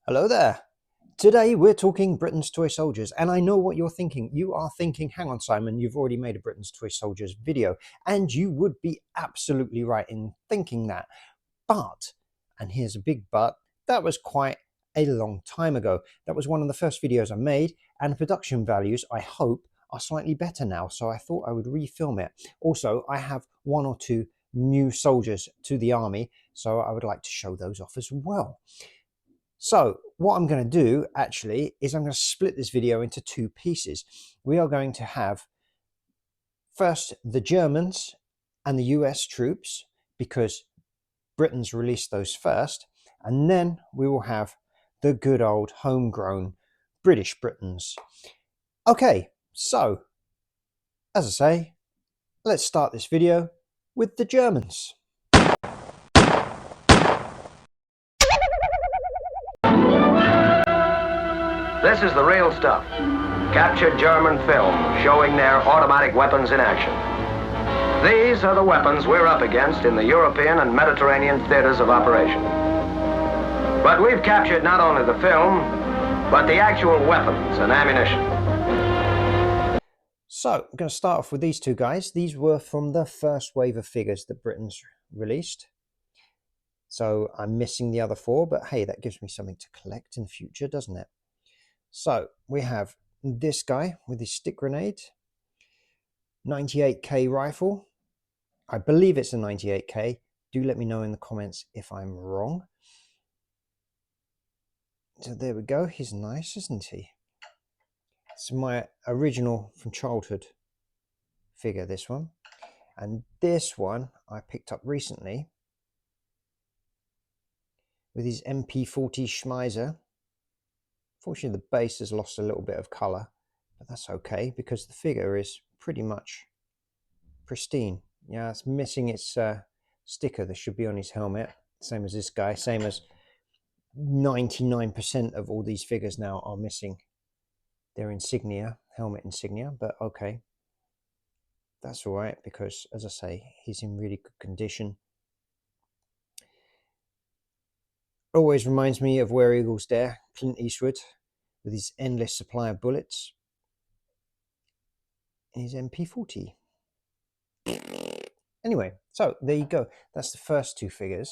Hello there. Today we're talking Britain's toy soldiers, and I know what you're thinking. You are thinking, hang on, Simon, you've already made a Britain's toy soldiers video, and you would be absolutely right in thinking that. But, and here's a big but, that was quite a long time ago. That was one of the first videos I made, and the production values, I hope, are slightly better now, so I thought I would refilm it. Also, I have one or two new soldiers to the army, so I would like to show those off as well. So what I'm going to do actually is I'm going to split this video into two pieces. We are going to have first the Germans and the US troops, because Britain's released those first, and then we will have the good old homegrown British Britons. Okay, so as I say, let's start this video with the Germans. This is the real stuff. Captured German film showing their automatic weapons in action. These are the weapons we're up against in the European and Mediterranean theaters of operation. But we've captured not only the film, but the actual weapons and ammunition. So I'm going to start off with these two guys. These were from the first wave of figures that Britain's released. So I'm missing the other four, but hey, that gives me something to collect in the future, doesn't it? So we have this guy with his stick grenade, 98K rifle. I believe it's a 98K. Do let me know in the comments if I'm wrong. So there we go. He's nice, isn't he? It's my original from childhood figure, this one. And this one I picked up recently with his MP40 Schmeiser. Fortunately, the base has lost a little bit of colour, but that's okay because the figure is pretty much pristine. Yeah, it's missing its sticker that should be on his helmet, same as this guy, same as 99% of all these figures now are missing their insignia, helmet insignia, but okay. That's all right because, as I say, he's in really good condition. Always reminds me of Where Eagles Dare, Clint Eastwood, with his endless supply of bullets and his MP40. Anyway, so there you go. That's the first two figures.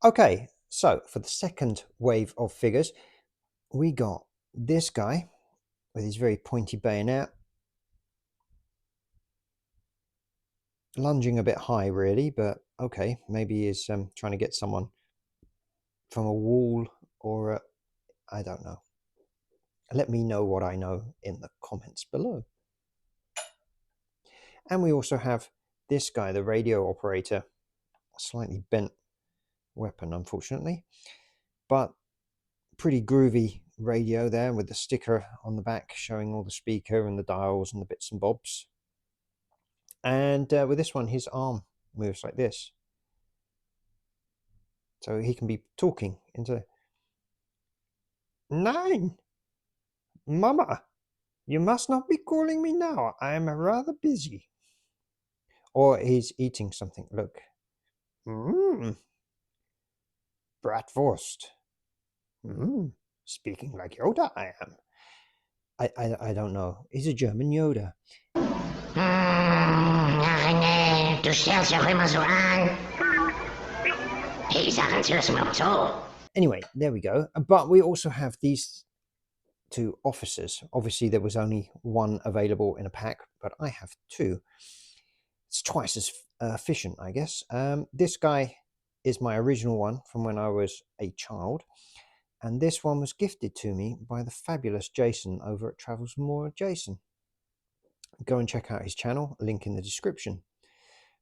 Okay, so for the second wave of figures, we got this guy with his very pointy bayonet, lunging a bit high really, but okay, maybe he's trying to get someone from a wall or I don't know. Let me know what I know in the comments below. And we also have this guy, the radio operator, a slightly bent weapon unfortunately, but pretty groovy radio there with the sticker on the back showing all the speaker and the dials and the bits and bobs. And with this one, his arm moves like this, so he can be talking into Nein, Mama, you must not be calling me now, I am rather busy. Or he's eating something, look. Bratwurst. Speaking like Yoda I am. I don't know. He's a German Yoda. René, du stellst dich immer so an. Ich sag es mal so. Anyway, there we go. But we also have these two officers. Obviously, there was only one available in a pack, but I have two. It's twice as efficient, I guess. This guy is my original one from when I was a child. And this one was gifted to me by the fabulous Jason over at Travels More Jason. Go and check out his channel, link in the description.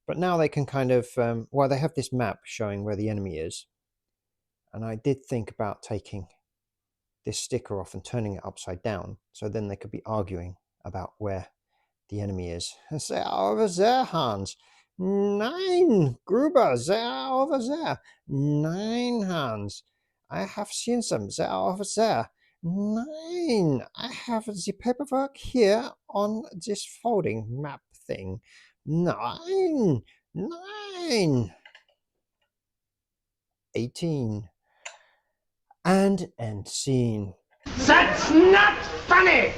But now they can kind of, well, they have this map showing where the enemy is. And I did think about taking this sticker off and turning it upside down, so then they could be arguing about where the enemy is. They are over there, Hans. Nein, Gruber, they are over there. Nein, Hans. I have seen them. They are over there. Nine. I have the paperwork here on this folding map thing. Nine. 18. And end scene. That's not funny!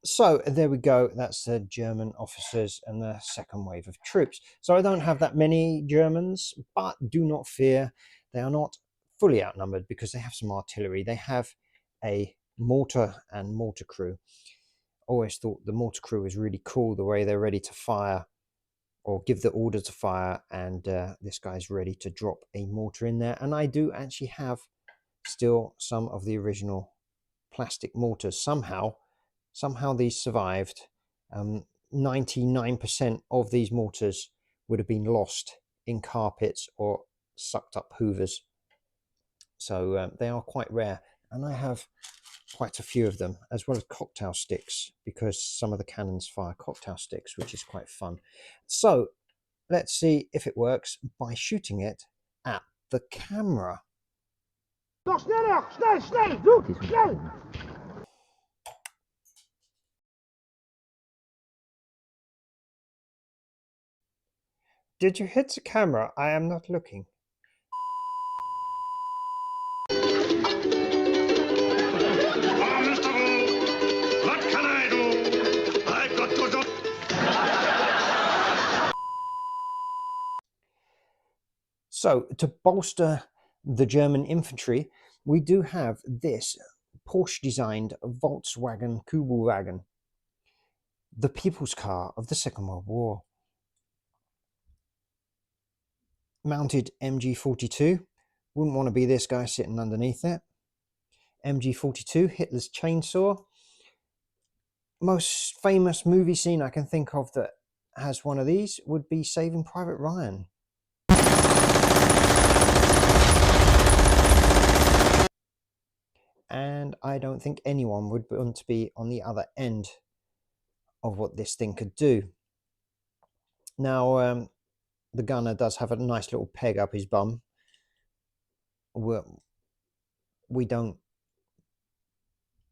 So there we go. That's the German officers and the second wave of troops. So I don't have that many Germans, but do not fear. They are not fully outnumbered because they have some artillery. They have a mortar and mortar crew. Always thought the mortar crew was really cool, the way they're ready to fire or give the order to fire, and this guy's ready to drop a mortar in there. And I do actually have still some of the original plastic mortars. Somehow these survived. 99% of these mortars would have been lost in carpets or sucked up hoovers. So they are quite rare, and I have quite a few of them, as well as cocktail sticks, because some of the cannons fire cocktail sticks, which is quite fun. So let's see if it works by shooting it at the camera. Noch schneller! Schnell, schnell! Du, schnell! Did you hit the camera? I am not looking. What can I do? I've got to do. So to bolster the German infantry, we do have this Porsche designed Volkswagen Kübelwagen, the people's car of the Second World War. Mounted MG42, wouldn't want to be this guy sitting underneath it. MG42, Hitler's chainsaw. Most famous movie scene I can think of that has one of these would be Saving Private Ryan. And I don't think anyone would want to be on the other end of what this thing could do. Now, the gunner does have a nice little peg up his bum. We don't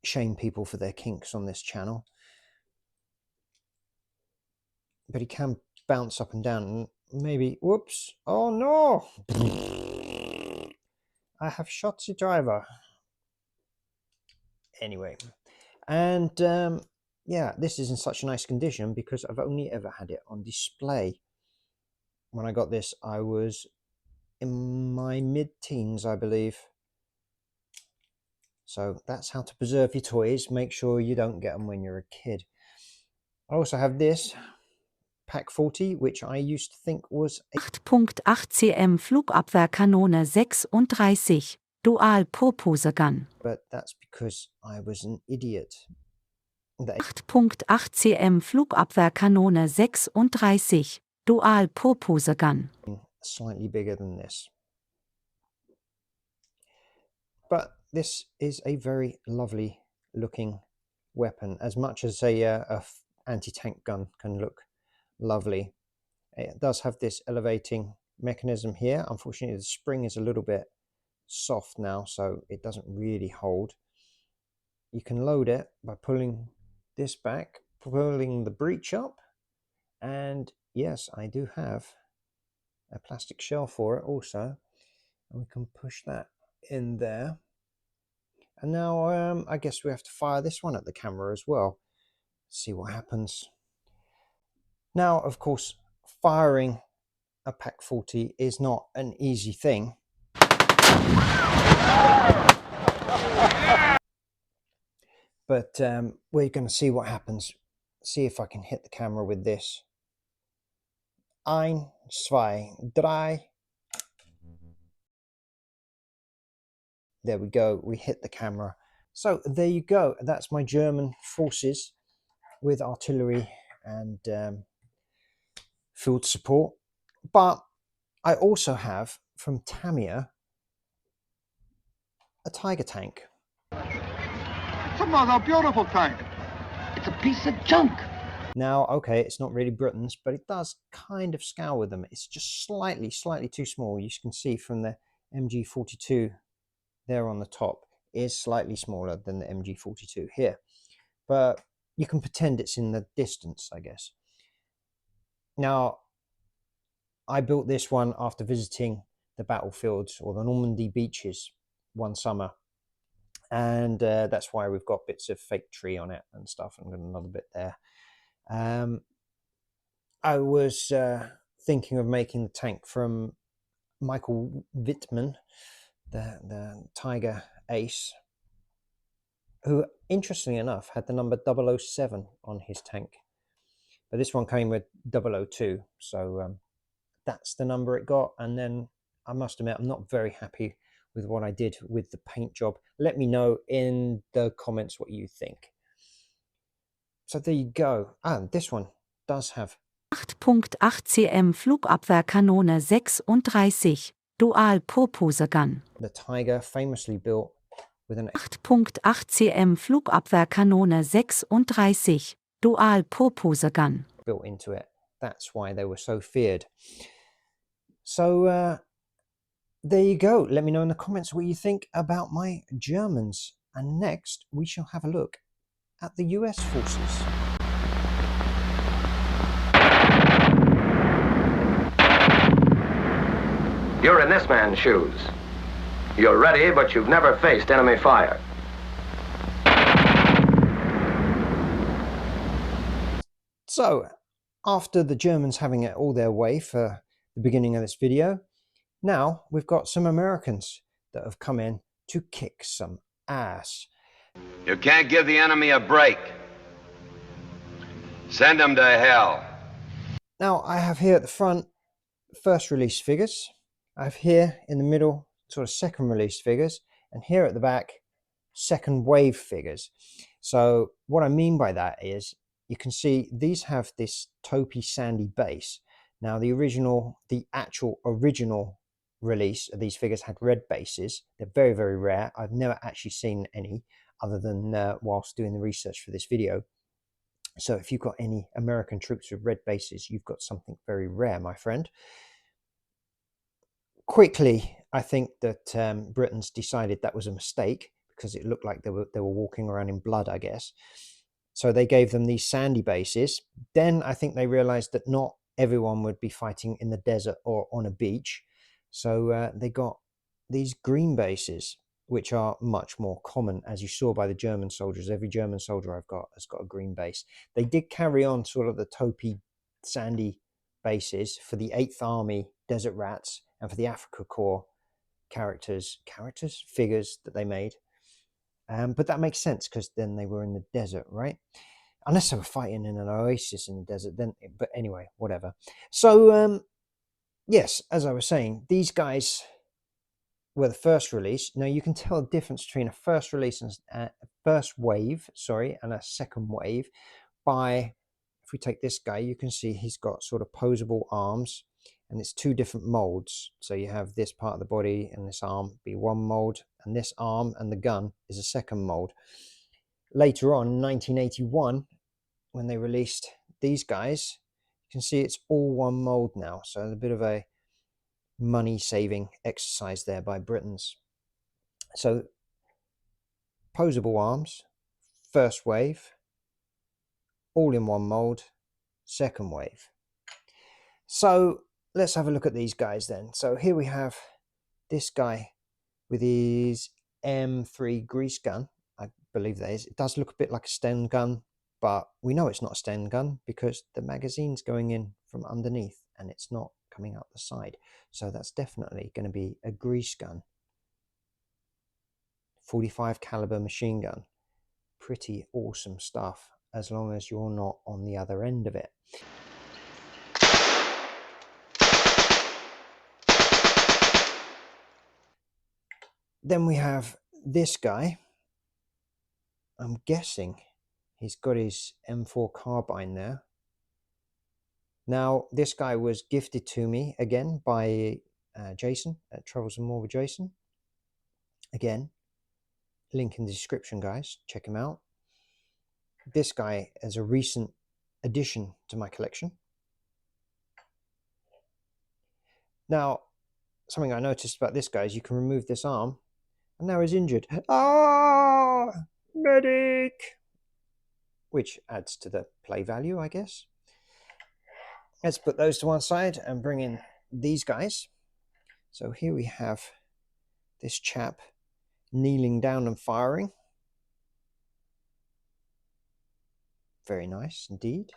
shame people for their kinks on this channel. But he can bounce up and down and maybe, whoops, oh no! I have shot the driver. Anyway, and yeah, this is in such a nice condition because I've only ever had it on display. When I got this, I was in my mid-teens, I believe. So that's how to preserve your toys. Make sure you don't get them when you're a kid. I also have this Pack 40, which I used to think was a 8.8 cm Flugabwehrkanone 36, Dual Purpose Gun. but that's because I was an idiot. The 8.8 cm Flugabwehrkanone 36, Dual Purpose Gun. slightly bigger than this. But this is a very lovely looking weapon, as much as a anti-tank gun can look lovely. It does have this elevating mechanism here. Unfortunately, the spring is a little bit soft now, so it doesn't really hold. You can load it by pulling this back, pulling the breech up, and yes, I do have a plastic shell for it also, and we can push that in there. And now I guess we have to fire this one at the camera as well. See what happens. Now, of course, firing a Pack 40 is not an easy thing. But we're going to see what happens. See if I can hit the camera with this. 1, 2, 3. There we go. We hit the camera. So there you go. That's my German forces with artillery and field support. But I also have from Tamiya a Tiger tank. It's another beautiful tank. It's a piece of junk. Now, okay, it's not really Britain's, but it does kind of scale with them. It's just slightly too small. You can see from the MG42 there on the top is slightly smaller than the MG42 here, but you can pretend it's in the distance, I guess. Now, I built this one after visiting the battlefields or the Normandy beaches one summer, and that's why we've got bits of fake tree on it and stuff, and another bit there. I was thinking of making the tank from Michael Wittmann, the Tiger ace, who, interestingly enough, had the number 007 on his tank. But this one came with 002, so that's the number it got. And then I must admit, I'm not very happy with what I did with the paint job. Let me know in the comments what you think. So there you go. And this one does have 8.8 cm Flugabwehrkanone 36, Dual Purpose Gun. the Tiger, famously built with an 8.8 cm Flugabwehrkanone 36, Dual Purpose Gun. built into it. That's why they were so feared. So there you go. Let me know in the comments what you think about my Germans. And next, we shall have a look at the US forces. You're in this man's shoes. You're ready, but you've never faced enemy fire. So, after the Germans having it all their way for the beginning of this video, now we've got some Americans that have come in to kick some ass. You can't give the enemy a break. Send them to hell. Now, I have here at the front first release figures. I have here in the middle sort of second release figures, and here at the back second wave figures. So what I mean by that is you can see these have this taupey sandy base. Now the actual original release of these figures had red bases. They're very, very rare. I've never actually seen any other than whilst doing the research for this video. So if you've got any American troops with red bases, you've got something very rare, my friend. Quickly, I think that Britons decided that was a mistake because it looked like they were walking around in blood, I guess. So they gave them these sandy bases. Then I think they realized that not everyone would be fighting in the desert or on a beach. So they got these green bases, which are much more common, as you saw by the German soldiers. Every German soldier I've got has got a green base. They did carry on sort of the taupey sandy bases for the 8th Army Desert Rats and for the Africa Corps figures that they made. But that makes sense because then they were in the desert, right? Unless they were fighting in an oasis in the desert, then. But anyway, whatever. So yes, as I was saying, these guys were the first release. Now you can tell the difference between a first release and a first wave, and a second wave by, if we take this guy, you can see he's got sort of posable arms, and it's two different molds. So you have this part of the body and this arm be one mold, and this arm and the gun is a second mold. Later on, in 1981, when they released these guys, you can see it's all one mold now. So a bit of a money-saving exercise there by Britons. So posable arms, first wave, all in one mold, second wave. So let's have a look at these guys then. So here we have this guy with his M3 grease gun. I believe that is. It does look a bit like a Sten gun, but we know it's not a Sten gun because the magazine's going in from underneath and it's not coming out the side. So that's definitely going to be a grease gun. 45 caliber machine gun. Pretty awesome stuff, as long as you're not on the other end of it. Then we have this guy. I'm guessing he's got his M4 carbine there. Now, this guy was gifted to me again by Jason at Travels and More with Jason. Again, link in the description, guys. Check him out. This guy is a recent addition to my collection. Now, something I noticed about this guy is you can remove this arm And now he's injured. Ah, medic! Which adds to the play value, I guess. Let's put those to one side and bring in these guys. So here we have this chap kneeling down and firing. Very nice indeed.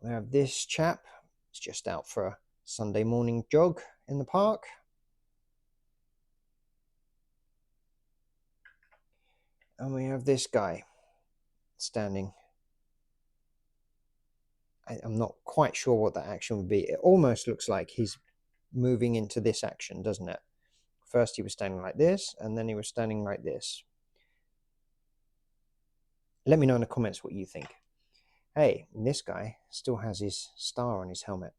We have this chap. It's just out for a Sunday morning jog in the park. And we have this guy standing. I'm not quite sure what that action would be. It almost looks like he's moving into this action, doesn't it? First he was standing like this, and then he was standing like this. Let me know in the comments what you think. Hey, this guy still has his star on his helmet.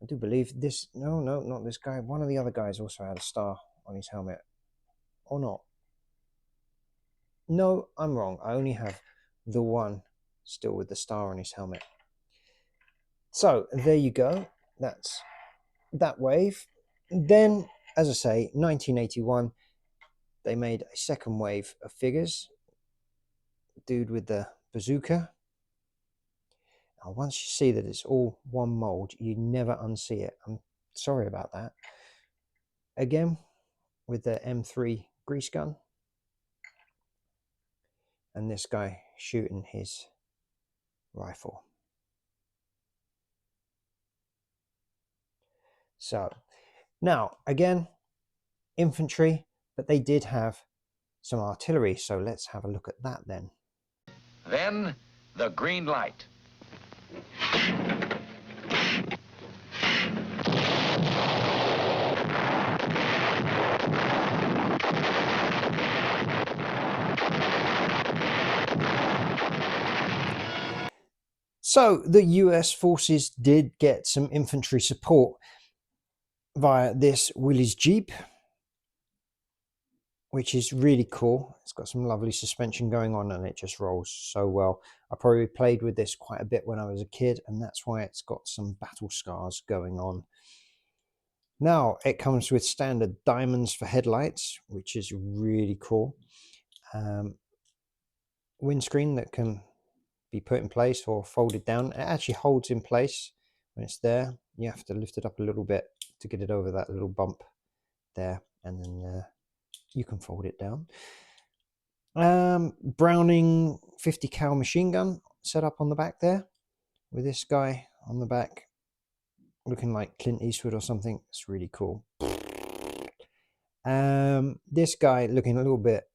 I do believe this... No, not this guy. One of the other guys also had a star on his helmet. Or not? No, I'm wrong. I only have the one still with the star on his helmet. So there you go. That's that wave. Then, as I say, 1981, they made a second wave of figures. Dude with the bazooka. Now, once you see that it's all one mold, you never unsee it. I'm sorry about that. Again, with the M3 grease gun. And this guy shooting his rifle. So, now, again, infantry, but they did have some artillery, so let's have a look at that then. Then, the green light. So the US forces did get some infantry support via this Willys Jeep, which is really cool. It's got some lovely suspension going on and it just rolls so well. I probably played with this quite a bit when I was a kid, and that's why it's got some battle scars going on. Now it comes with standard diamonds for headlights, which is really cool. Windscreen that can be put in place or folded down. It actually holds in place when it's there. You have to lift it up a little bit to get it over that little bump there, and then you can fold it down. Browning 50 cal machine gun set up on the back there, with this guy on the back looking like Clint Eastwood or something. It's really cool. This guy looking a little bit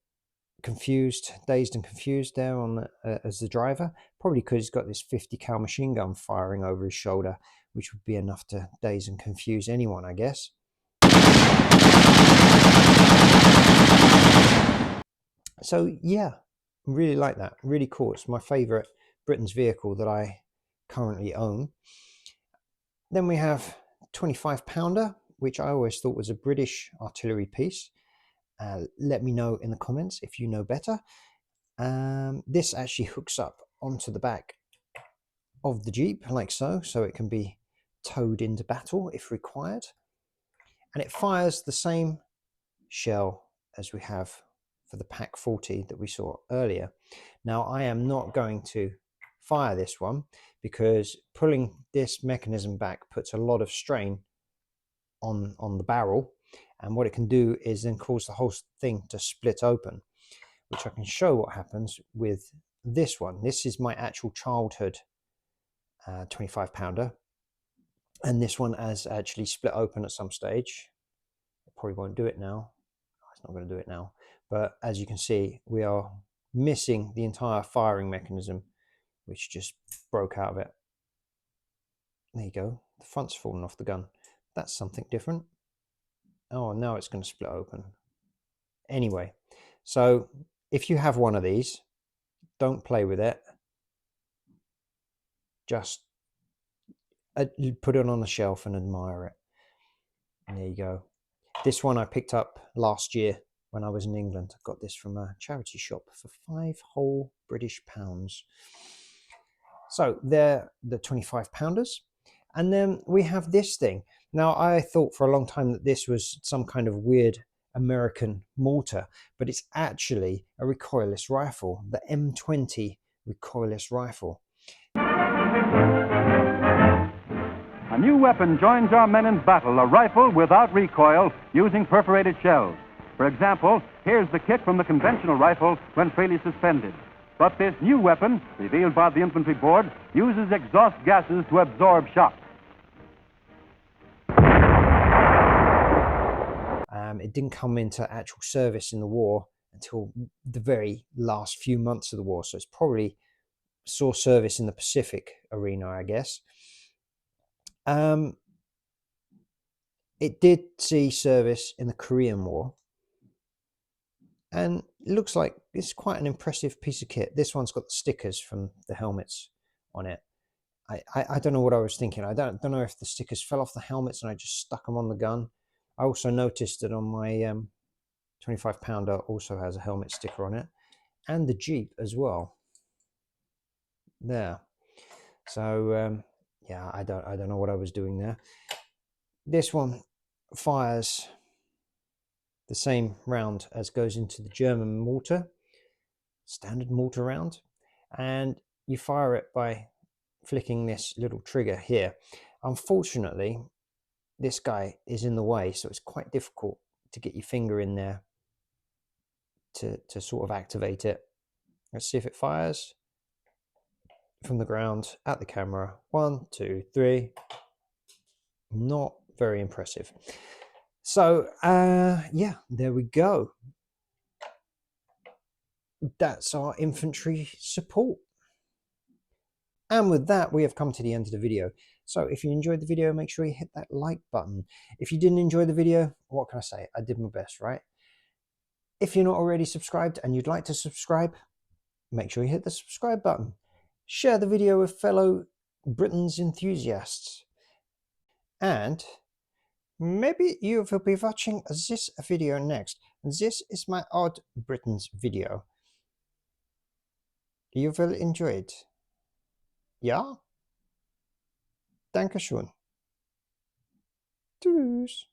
confused, dazed and confused there on the, as the driver, probably because he's got this 50 cal machine gun firing over his shoulder, which would be enough to daze and confuse anyone, I guess. So yeah, really like that. Really cool. It's my favorite Britain's vehicle that I currently own. Then we have 25 pounder, which I always thought was a British artillery piece. Let me know in the comments if you know better. This actually hooks up onto the back of the Jeep like so it can be towed into battle if required. And it fires the same shell as we have for the Pak 40 that we saw earlier. Now I am not going to fire this one because pulling this mechanism back puts a lot of strain on the barrel, and what it can do is then cause the whole thing to split open, which I can show what happens with this one. This is my actual childhood 25 pounder, and this one has actually split open at some stage. It probably won't do it now. It's not going to do it now, but as you can see, we are missing the entire firing mechanism, which just broke out of it. There you go. The front's fallen off the gun. That's something different. Oh, now it's going to split open. Anyway, so if you have one of these, don't play with it. Just put it on the shelf and admire it. And there you go. This one I picked up last year when I was in England. I got this from a charity shop for 5 whole British pounds. So they're the 25 pounders. And then we have this thing. Now, I thought for a long time that this was some kind of weird American mortar, but it's actually a recoilless rifle, the M20 recoilless rifle. A new weapon joins our men in battle, a rifle without recoil using perforated shells. For example, here's the kick from the conventional rifle when freely suspended. But this new weapon, revealed by the infantry board, uses exhaust gases to absorb shock. It didn't come into actual service in the war until the very last few months of the war, so it's probably saw service in the Pacific arena, I guess. It did see service in the Korean War, and it looks like it's quite an impressive piece of kit. This one's got the stickers from the helmets on it. I don't know what I was thinking. I don't know if the stickers fell off the helmets and I just stuck them on the gun. I also noticed that on my 25 pounder also has a helmet sticker on it, and the Jeep as well. There. So yeah, I don't know what I was doing there. This one fires the same round as goes into the German mortar, standard mortar round, and you fire it by flicking this little trigger here. Unfortunately, this guy is in the way, so it's quite difficult to get your finger in there to sort of activate it. Let's see if it fires from the ground at the camera. 1, 2, 3. Not very impressive. So yeah, there we go. That's our infantry support. And with that, we have come to the end of the video. So if you enjoyed the video, make sure you hit that like button. If you didn't enjoy the video, what can I say? I did my best, right? If you're not already subscribed and you'd like to subscribe, make sure you hit the subscribe button. Share the video with fellow Britain's enthusiasts. And maybe you will be watching this video next. This is my odd Britain's video. You will enjoy it. Ja? Dankeschön. Tschüss.